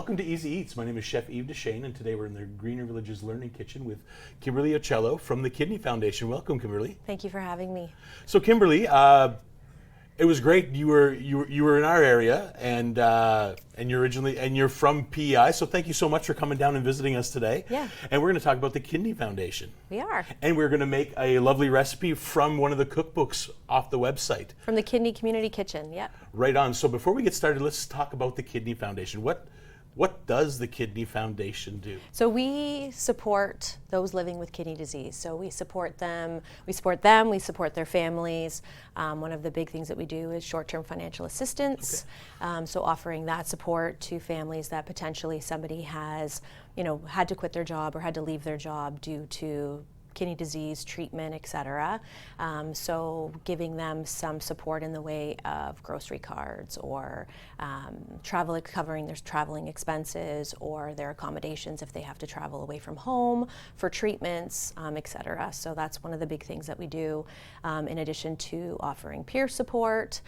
Welcome to Easy Eats. My name is Chef Yves Dechaine, and today we're in the Greener Villages Learning Kitchen with Kimberley Auciello from the Kidney Foundation. Welcome, Kimberley. Thank you for having me. So, Kimberley, it was great. You were in our area, and you're from PEI. So, thank you so much for coming down and visiting us today. Yeah. And we're going to talk about the Kidney Foundation. We are. And we're going to make a lovely recipe from one of the cookbooks off the website. From the Kidney Community Kitchen. Yeah. Right on. So, before we get started, let's talk about the Kidney Foundation. What does the Kidney Foundation do? So we support those living with kidney disease. So we support them, we support their families. One of the big things that we do is short-term financial assistance. Okay. So offering that support to families that potentially somebody has, had to quit their job or had to leave their job due to kidney disease, treatment, etc. So giving them some support in the way of grocery cards or covering their traveling expenses or their accommodations if they have to travel away from home for treatments, etc. So that's one of the big things that we do, in addition to offering peer support.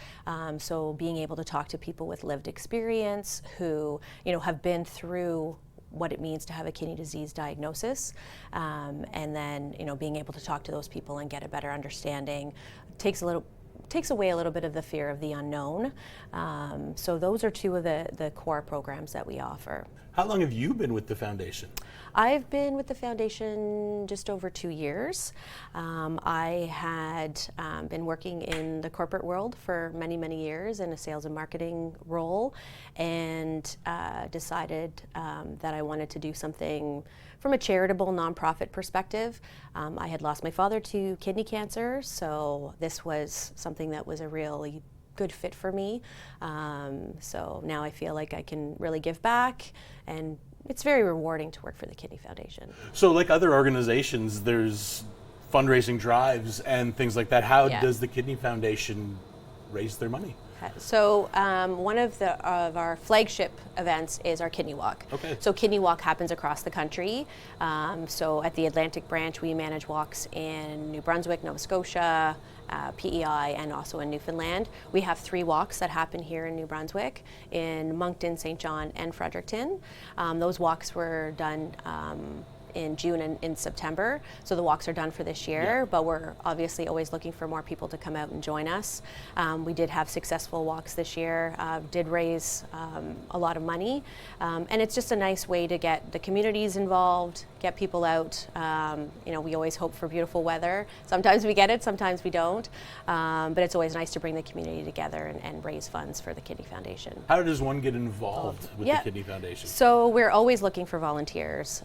So being able to talk to people with lived experience who have been through what it means to have a kidney disease diagnosis, and then being able to talk to those people and get a better understanding takes away a little bit of the fear of the unknown. So those are two of the core programs that we offer. How long have you been with the foundation? I've been with the foundation just over 2 years. I had been working in the corporate world for many, many years in a sales and marketing role, and decided that I wanted to do something from a charitable nonprofit perspective. I had lost my father to kidney cancer, so this was something that was a really good fit for me. So now I feel like I can really give back, and it's very rewarding to work for the Kidney Foundation. So like other organizations, there's fundraising drives and things like that. How does the Kidney Foundation raise their money? So one of our flagship events is our Kidney Walk. Okay. So Kidney Walk happens across the country. So at the Atlantic branch, we manage walks in New Brunswick, Nova Scotia, PEI, and also in Newfoundland. We have 3 walks that happen here in New Brunswick, in Moncton, St. John, and Fredericton. Those walks were done in June and in September. So the walks are done for this year, but we're obviously always looking for more people to come out and join us. We did have successful walks this year, did raise a lot of money, and it's just a nice way to get the communities involved, get people out. We always hope for beautiful weather. Sometimes we get it, sometimes we don't, but it's always nice to bring the community together and raise funds for the Kidney Foundation. How does one get involved with the Kidney Foundation? So we're always looking for volunteers.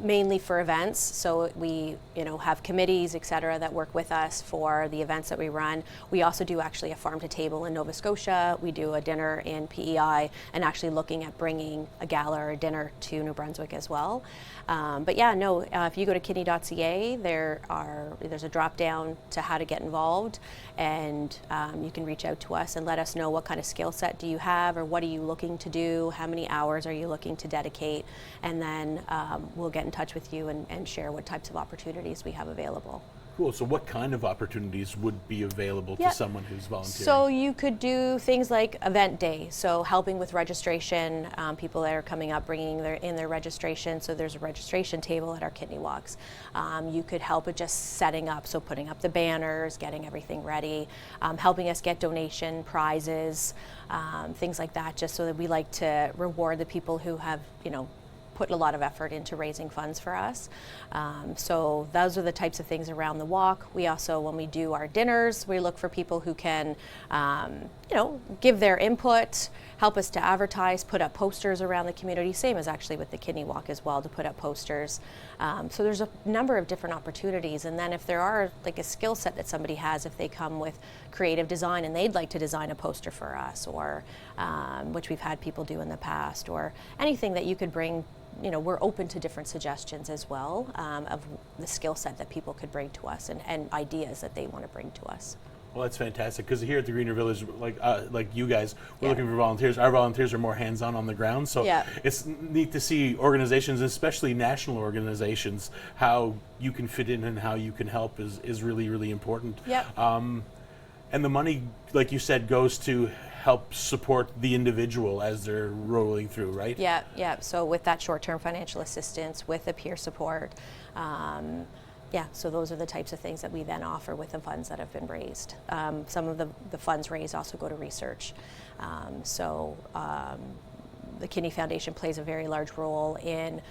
Mainly for events, so we have committees, etc., that work with us for the events that we run. We also do actually a farm to table in Nova Scotia. We do a dinner in PEI, and actually looking at bringing a gala or a dinner to New Brunswick as well. But if you go to kidney.ca, there's a drop down to how to get involved, and you can reach out to us and let us know what kind of skill set do you have, or what are you looking to do, how many hours are you looking to dedicate, and then we'll get in touch with you and share what types of opportunities we have available. Cool. So what kind of opportunities would be available to someone who's volunteering? So you could do things like event day, so helping with registration, people that are coming up bringing in their registration, so there's a registration table at our Kidney Walks. You could help with just setting up, so putting up the banners, getting everything ready, helping us get donation prizes, things like that, just so that we like to reward the people who have, put a lot of effort into raising funds for us. So those are the types of things around the walk. We also, when we do our dinners, we look for people who can, give their input, help us to advertise, put up posters around the community, same as actually with the Kidney Walk as well, to put up posters. So there's a number of different opportunities. And then if there are like a skill set that somebody has, if they come with creative design and they'd like to design a poster for us, or which we've had people do in the past, or anything that you could bring, we're open to different suggestions as well, of the skill set that people could bring to us, and ideas that they want to bring to us. Well, that's fantastic, because here at the Greener Village, like you guys, we're looking for volunteers. Our volunteers are more hands-on on the ground, so it's neat to see organizations, especially national organizations, how you can fit in and how you can help is really, really important. And the money, like you said, goes to help support the individual as they're rolling through, right? Yeah. So with that short-term financial assistance, with the peer support, so those are the types of things that we then offer with the funds that have been raised. Some of the funds raised also go to research. The Kidney Foundation plays a very large role in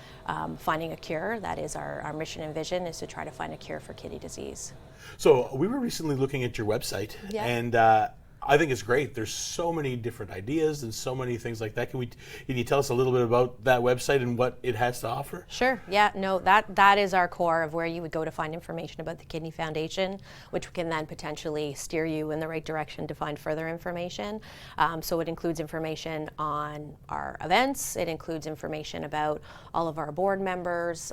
finding a cure. That is our mission and vision, is to try to find a cure for kidney disease. So we were recently looking at your website, and I think it's great. There's so many different ideas and so many things like that. Can you tell us a little bit about that website and what it has to offer? Sure. Yeah. No, that is our core of where you would go to find information about the Kidney Foundation, which can then potentially steer you in the right direction to find further information. So it includes information on our events. It includes information about all of our board members,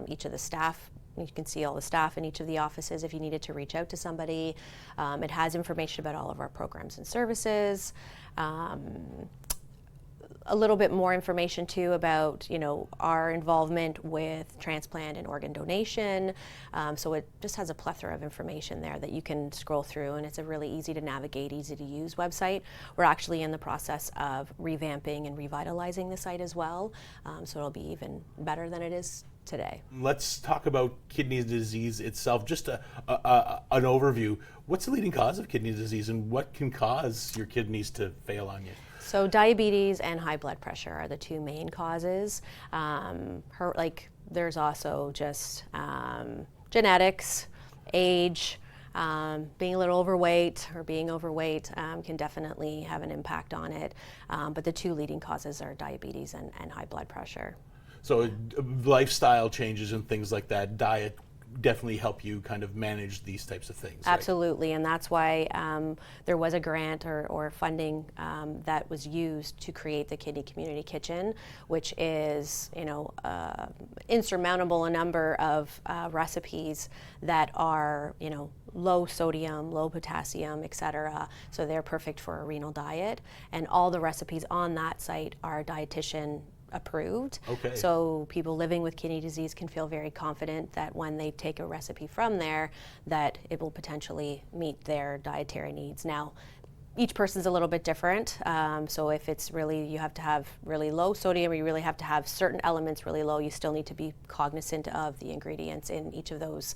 each of the staff. You can see all the staff in each of the offices if you needed to reach out to somebody. It has information about all of our programs and services. A little bit more information too about our involvement with transplant and organ donation. So it just has a plethora of information there that you can scroll through, and it's a really easy to navigate, easy to use website. We're actually in the process of revamping and revitalizing the site as well, so it'll be even better than it is today. Let's talk about kidney disease itself. Just an overview. What's the leading cause of kidney disease, and what can cause your kidneys to fail on you? So diabetes and high blood pressure are the two main causes. There's also just genetics, age, being a little overweight or being overweight can definitely have an impact on it. But the two leading causes are diabetes and high blood pressure. So lifestyle changes and things like that, diet definitely help you kind of manage these types of things. Absolutely, right? And that's why there was a grant or funding that was used to create the Kidney Community Kitchen, which is insurmountable a number of recipes that are low sodium, low potassium, etc. So they're perfect for a renal diet, and all the recipes on that site are dietitian approved. Okay. So people living with kidney disease can feel very confident that when they take a recipe from there, that it will potentially meet their dietary needs. Now, each person's a little bit different. So if it's really, you have to have really low sodium, or you really have to have certain elements really low, you still need to be cognizant of the ingredients in each of those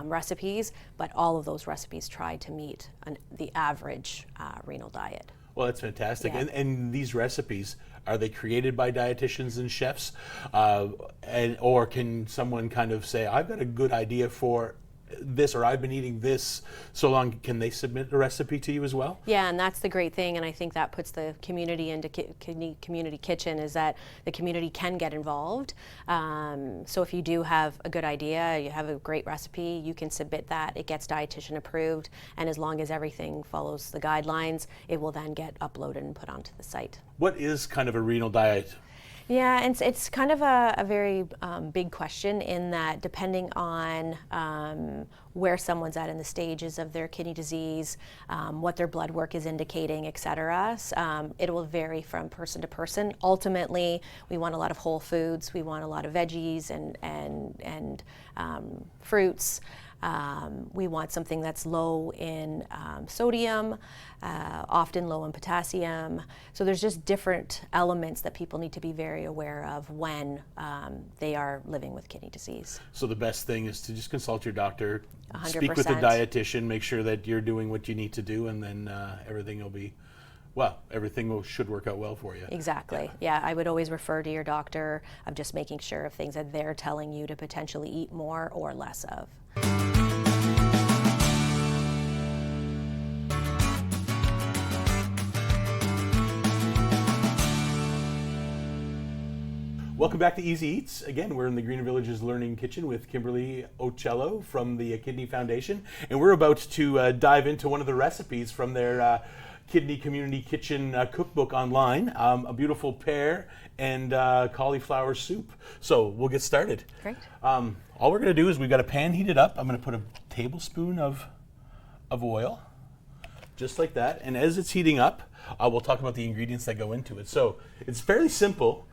recipes. But all of those recipes try to meet the average renal diet. Well, that's fantastic. Yeah. And these recipes, are they created by dietitians and chefs? Or can someone kind of say, I've got a good idea for this, or I've been eating this so long, can they submit a recipe to you as well? Yeah, and that's the great thing, and I think that puts the community into community kitchen, is that the community can get involved. So if you do have a good idea, you have a great recipe, you can submit that. It gets dietitian approved, and as long as everything follows the guidelines, it will then get uploaded and put onto the site. What is kind of a renal diet? Yeah, and it's kind of a very big question, in that depending on where someone's at in the stages of their kidney disease, what their blood work is indicating, et cetera, it will vary from person to person. Ultimately, we want a lot of whole foods, we want a lot of veggies and fruits. We want something that's low in sodium, often low in potassium. So there's just different elements that people need to be very aware of when they are living with kidney disease. So the best thing is to just consult your doctor, 100%. Speak with a dietitian, make sure that you're doing what you need to do, and then everything should work out well for you. Exactly. Yeah, I would always refer to your doctor of just making sure of things that they're telling you to potentially eat more or less of. Welcome back to Easy Eats. Again, we're in the Greener Villages Learning Kitchen with Kimberley Auciello from the Kidney Foundation, and we're about to dive into one of the recipes from their Kidney Community Kitchen cookbook online, a beautiful pear and cauliflower soup. So we'll get started. Great. All we're going to do is we've got a pan heated up. I'm going to put a tablespoon of oil, just like that. And as it's heating up, we'll talk about the ingredients that go into it. So it's fairly simple.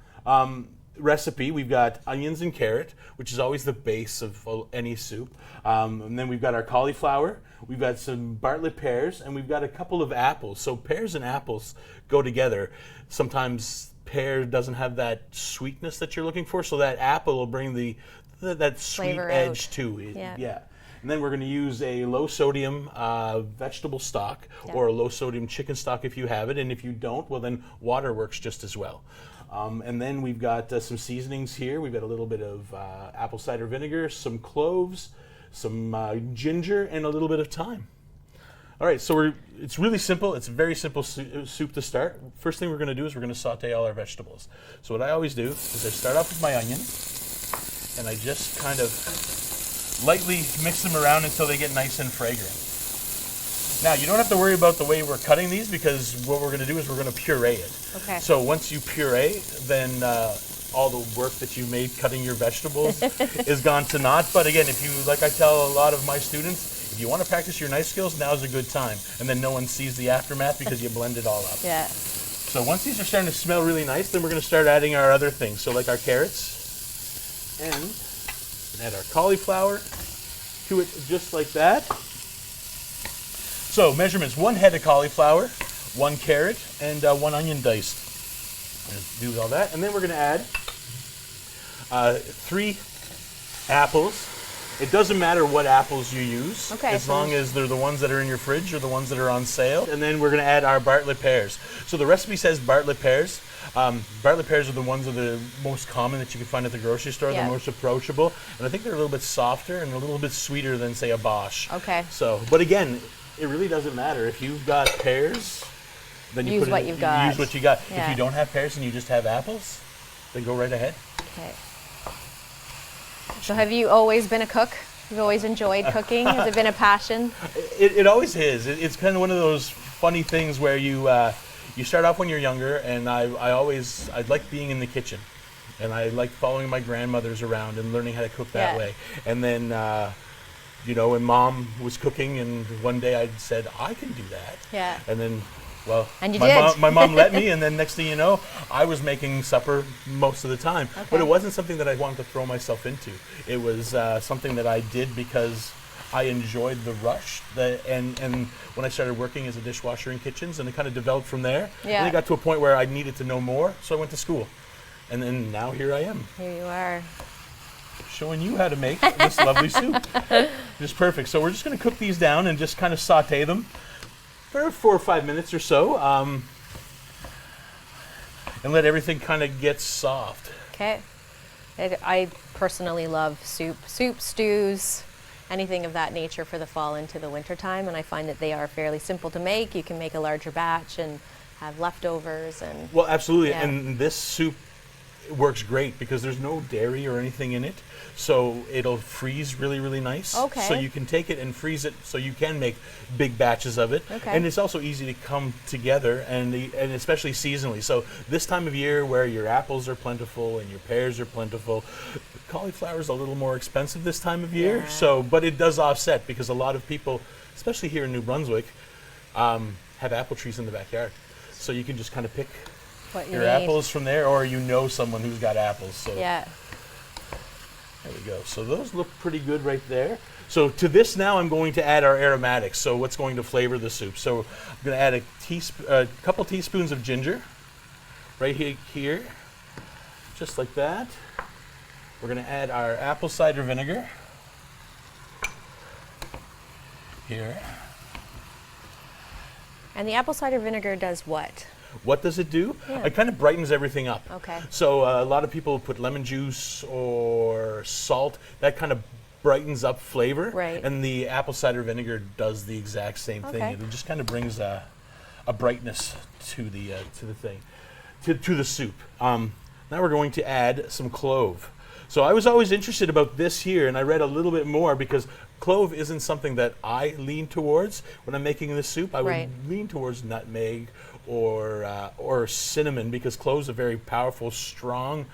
recipe, we've got onions and carrot, which is always the base of any soup. And then we've got our cauliflower, we've got some Bartlett pears, and we've got a couple of apples. So pears and apples go together. Sometimes pear doesn't have that sweetness that you're looking for, so that apple will bring that sweet Flavor edge out. to it. Yeah. And then we're going to use a low sodium vegetable stock or a low sodium chicken stock if you have it. And if you don't, well, then water works just as well. And then we've got some seasonings here. We've got a little bit of apple cider vinegar, some cloves, some ginger, and a little bit of thyme. All right, so it's really simple. It's a very simple soup to start. First thing we're going to do is we're going to saute all our vegetables. So what I always do is I start off with my onion, and I just kind of lightly mix them around until they get nice and fragrant. Now, you don't have to worry about the way we're cutting these, because what we're going to do is we're going to puree it. Okay. So once you puree, then all the work that you made cutting your vegetables is gone to naught. But again, if you, like I tell a lot of my students, if you want to practice your knife skills, now's a good time. And then no one sees the aftermath because you blend it all up. Yeah. So once these are starting to smell really nice, then we're going to start adding our other things. So like our carrots, and add our cauliflower to it just like that. So measurements: 1 head of cauliflower, 1 carrot, and 1 onion diced. And do all that, and then we're going to add 3 apples. It doesn't matter what apples you use, as long as they're the ones that are in your fridge or the ones that are on sale. And then we're going to add our Bartlett pears. So the recipe says Bartlett pears. Bartlett pears are the ones that are the most common that you can find at the grocery store, the most approachable. And I think they're a little bit softer and a little bit sweeter than, say, a Bosch. Okay. So, but again, it really doesn't matter. If you've got pears, then you use what you've got. Use what you got. Yeah. If you don't have pears and you just have apples, then go right ahead. Okay. So have you always been a cook? You've always enjoyed cooking? Has it been a passion? It always is. It's kind of one of those funny things where you start off when you're younger, and I like being in the kitchen, and I like following my grandmothers around and learning how to cook that way. And then when Mom was cooking, and one day I said I can do that. Yeah. And then. Well, and my mom let me, and then next thing you know, I was making supper most of the time. Okay. But it wasn't something that I wanted to throw myself into. It was something that I did because I enjoyed the rush. And when I started working as a dishwasher in kitchens, and it kind of developed from there. Yeah. And it got to a point where I needed to know more, so I went to school. And then now here I am. Here you are. Showing you how to make this lovely soup. Just perfect. So we're just going to cook these down and just kind of saute them for 4 or 5 minutes or so, and let everything kind of get soft. Okay. I personally love soup, stews, anything of that nature for the fall into the winter time, and I find that they are fairly simple to make. You can make a larger batch and have leftovers. And well, absolutely. Yeah. And this soup works great because there's no dairy or anything in it, so it'll freeze really, really nice. Okay. So you can take it and freeze it, so you can make big batches of it. Okay. And it's also easy to come together, and especially seasonally. So this time of year, where your apples are plentiful and your pears are plentiful, cauliflower is a little more expensive this time of year. Yeah. So, but it does offset, because a lot of people, especially here in New Brunswick, have apple trees in the backyard. So you can just kind of pick your apples from there, or someone who's got apples. So yeah. There we go. So those look pretty good right there. So to this now, I'm going to add our aromatics. So what's going to flavor the soup? So I'm going to add a couple teaspoons of ginger right here, just like that. We're going to add our apple cider vinegar here. And the apple cider vinegar does what? What does it do? Yeah. It kind of brightens everything up. Okay. So a lot of people put lemon juice or salt. That kind of brightens up flavor. Right. And the apple cider vinegar does the exact same thing. It just kind of brings a brightness to the thing, to the soup. Now we're going to add some clove. So I was always interested about this here, and I read a little bit more, because clove isn't something that I lean towards when I'm making this soup. I would lean towards nutmeg or cinnamon, because clove's a very powerful, strong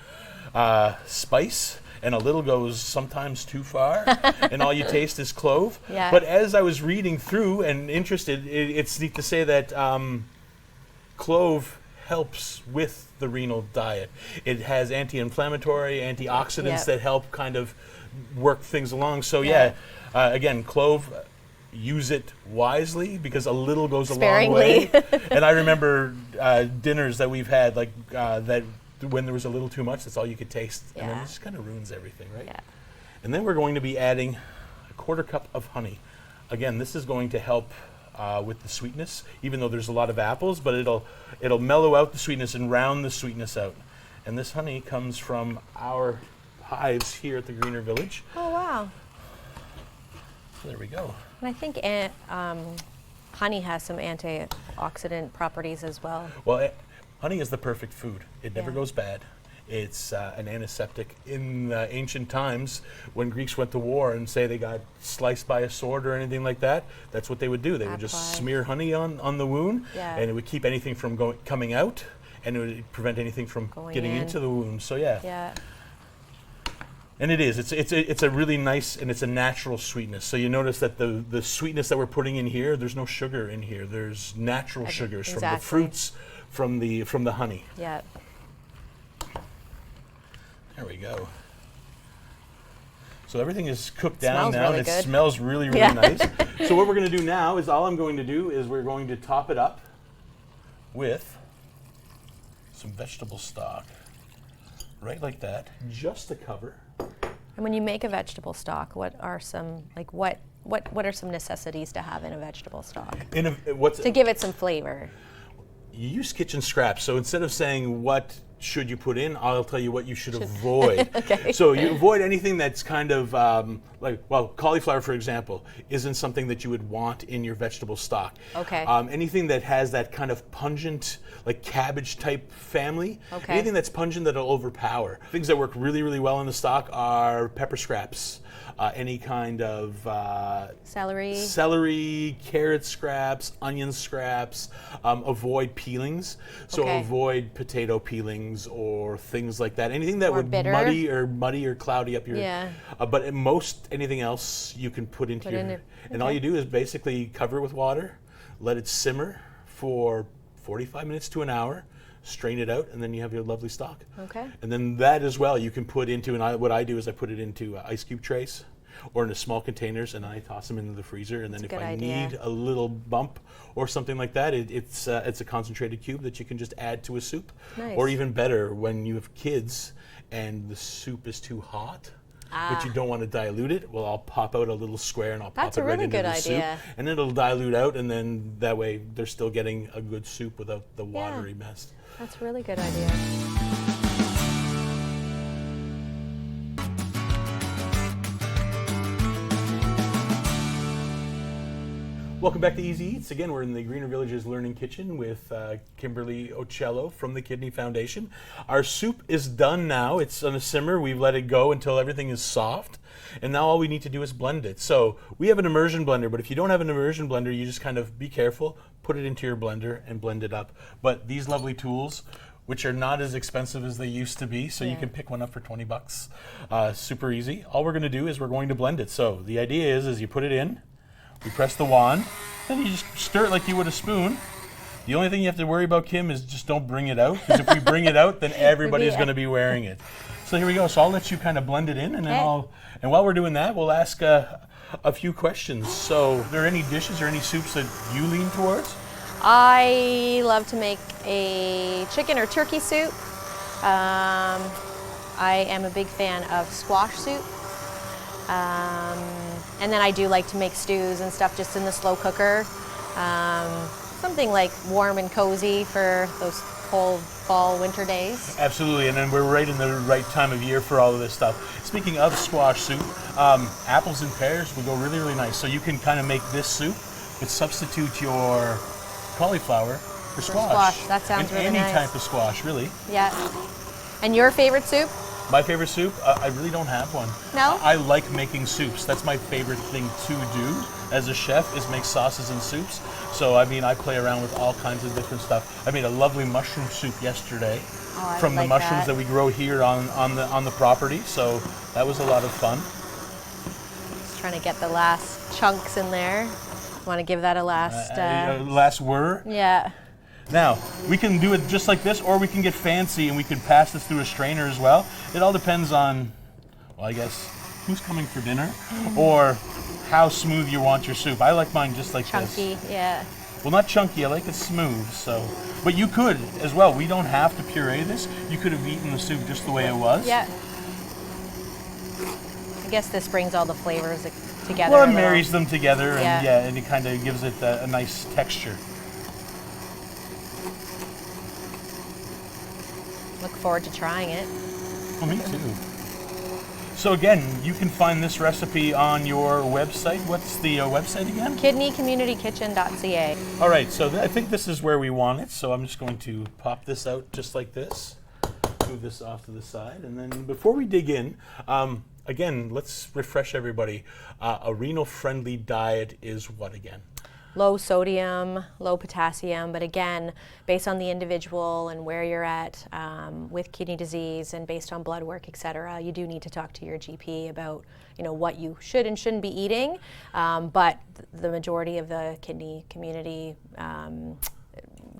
spice, and a little goes sometimes too far, and all you taste is clove. Yeah. But as I was reading through and interested, it's neat to say that clove helps with the renal diet. It has anti-inflammatory, antioxidants that help kind of work things along. So again, clove, use it wisely because a little goes a long way. And I remember dinners that we've had that when there was a little too much, that's all you could taste. And then it just kind of ruins everything, right? Yeah. And then we're going to be adding a 1/4 cup of honey. Again, this is going to help with the sweetness, even though there's a lot of apples, but it'll mellow out the sweetness and round the sweetness out. And this honey comes from our hives here at the Greener Village. Oh, wow. So there we go. And I think honey has some antioxidant properties as well. Well, honey is the perfect food. It never goes bad. It's an antiseptic. In ancient times, when Greeks went to war and say they got sliced by a sword or anything like that, that's what they would do. They would just smear honey on the wound, and it would keep anything from coming out, and it would prevent anything from getting into the wound. So yeah. And it is. It's a really nice, and it's a natural sweetness. So you notice that the sweetness that we're putting in here, there's no sugar in here. There's natural sugars from the fruits, from the honey. Yeah. There we go. So everything is cooked down now, really and it good. smells really, really nice. So what we're going to do now is all I'm going to do is we're going to top it up with some vegetable stock, right like that, just to cover. And when you make a vegetable stock, what are some what are some necessities to have in a vegetable stock? To give it some flavor. You use kitchen scraps. So instead of saying what should you put in, I'll tell you what you should avoid. Okay. So you avoid anything that's kind of cauliflower, for example, isn't something that you would want in your vegetable stock. Okay. Anything that has that kind of pungent, like cabbage type family, anything that's pungent that'll overpower. Things that work really, really well in the stock are pepper scraps. Any kind of celery, carrot scraps, onion scraps. Avoid peelings. So avoid potato peelings or things like that. Anything that would muddy or cloudy up your. Yeah. But anything else you can put into your. And all you do is basically cover it with water, let it simmer for 45 minutes to an hour. Strain it out, and then you have your lovely stock. Okay. And then that as well you can put into, and what I do is I put it into ice cube trays or into small containers, and I toss them into the freezer. And then if I need a little bump or something like that, it's a concentrated cube that you can just add to a soup. Nice. Or even better, when you have kids and the soup is too hot, but you don't want to dilute it, well, I'll pop out a little square and I'll pop it right into the soup. And it'll dilute out, and then that way they're still getting a good soup without the watery mess. That's a really good idea. Welcome back to Easy Eats. Again, we're in the Greener Villages Learning Kitchen with Kimberley Auciello from the Kidney Foundation. Our soup is done now. It's on a simmer. We've let it go until everything is soft. And now all we need to do is blend it. So we have an immersion blender, but if you don't have an immersion blender, you just kind of be careful, put it into your blender and blend it up. But these lovely tools, which are not as expensive as they used to be, so you can pick one up for $20. Super easy. All we're going to do is we're going to blend it. So the idea is you put it in, we press the wand, then you just stir it like you would a spoon. The only thing you have to worry about, Kim, is just don't bring it out, because if we bring it out, then everybody's going to be wearing it. So here we go. So I'll let you kind of blend it in, and then and while we're doing that, we'll ask a few questions. So are there any dishes or any soups that you lean towards? I love to make a chicken or turkey soup. I am a big fan of squash soup. And then I do like to make stews and stuff just in the slow cooker. Something like warm and cozy for those cold fall, winter days. Absolutely, and then we're right in the right time of year for all of this stuff. Speaking of squash soup, apples and pears would go really, really nice. So you can kind of make this soup, but substitute your cauliflower for squash. That sounds really nice. Any type of squash, really. Yeah. And your favorite soup? My favorite soup? I really don't have one. No? I like making soups. That's my favorite thing to do as a chef, is make sauces and soups. So, I mean, I play around with all kinds of different stuff. I made a lovely mushroom soup yesterday from the mushrooms that we grow here on the property. So that was a lot of fun. Just trying to get the last chunks in there. Want to give that a last... last whir? Yeah. Now, we can do it just like this, or we can get fancy and we can pass this through a strainer as well. It all depends on, well, I guess, who's coming for dinner, or how smooth you want your soup. I like mine just like this. Chunky, yeah. Well, not chunky, I like it smooth, so. But you could as well. We don't have to puree this. You could have eaten the soup just the way it was. Yeah. I guess this brings all the flavors together. Well, it marries them together, and yeah, and it kind of gives it a nice texture. Look forward to trying it. Well, me too. So again, you can find this recipe on your website. What's the website again? KidneyCommunityKitchen.ca. All right, so I think this is where we want it. So I'm just going to pop this out just like this. Move this off to the side. And then before we dig in, again, let's refresh everybody. A renal-friendly diet is what again? Low sodium, low potassium, but again, based on the individual and where you're at with kidney disease and based on blood work, et cetera, you do need to talk to your GP about what you should and shouldn't be eating. But the majority of the kidney community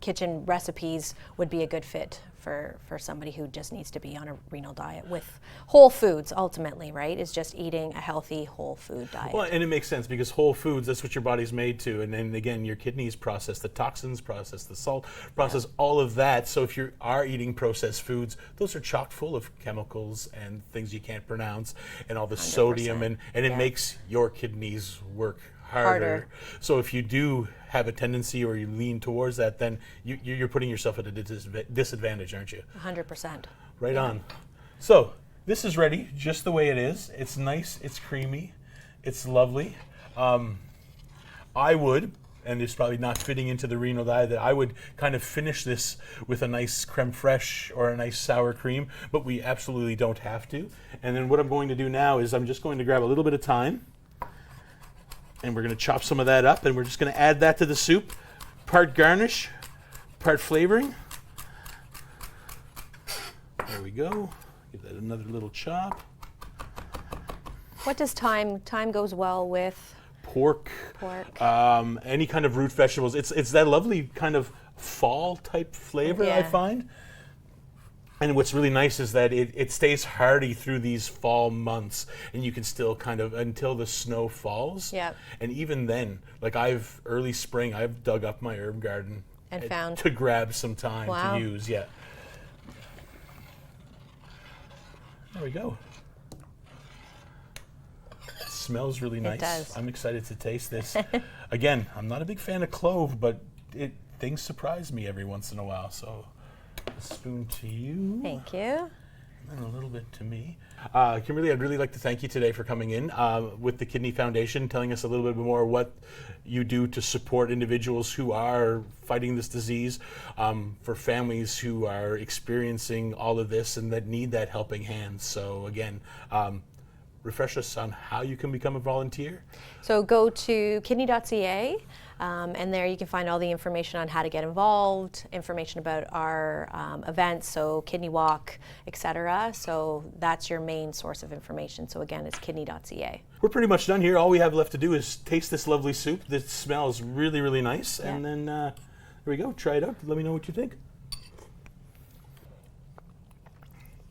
kitchen recipes would be a good fit for somebody who just needs to be on a renal diet with whole foods. Ultimately, right, is just eating a healthy whole food diet. Well, and it makes sense because whole foods, that's what your body's made to. And then again, your kidneys process the toxins, process the salt, process all of that. So if you are eating processed foods, those are chock full of chemicals and things you can't pronounce and all the 100%. Sodium and it makes your kidneys work harder. So if you do have a tendency or you lean towards that, then you're putting yourself at a disadvantage, aren't you? 100%. Right on. So this is ready just the way it is. It's nice, it's creamy, it's lovely. I would, and it's probably not fitting into the renal diet, that I would kind of finish this with a nice creme fraiche or a nice sour cream, but we absolutely don't have to. And then what I'm going to do now is I'm just going to grab a little bit of thyme, and we're going to chop some of that up, and we're just going to add that to the soup. Part garnish, part flavoring. There we go. Give that another little chop. What does thyme goes well with? Pork. Any kind of root vegetables. It's that lovely kind of fall type flavor, I find. And what's really nice is that it stays hearty through these fall months, and you can still kind of, until the snow falls. Yeah. And even then, like early spring, I've dug up my herb garden and found to grab some thyme to use. Yeah. There we go. It smells really nice. It does. I'm excited to taste this. Again, I'm not a big fan of clove, but things surprise me every once in a while. So. A spoon to you. Thank you. And a little bit to me. Kimberly, I'd really like to thank you today for coming in with the Kidney Foundation, telling us a little bit more what you do to support individuals who are fighting this disease, for families who are experiencing all of this and that need that helping hand. So again, refresh us on how you can become a volunteer. So go to kidney.ca. And there you can find all the information on how to get involved, information about our events, so Kidney Walk, etc. So that's your main source of information. So again, it's kidney.ca. We're pretty much done here. All we have left to do is taste this lovely soup. This smells really, really nice. Yeah. And then there we go. Try it out. Let me know what you think.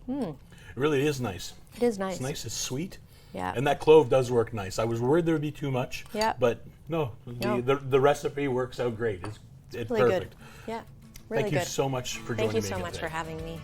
It really is nice. It is nice. It's nice. It's sweet. Yeah. And that clove does work nice. I was worried there would be too much. Yeah. But no. The recipe works out great. It's really perfect. Good. Yeah. Really Thank good. you so much for joining me. Thank you so much today. for having me.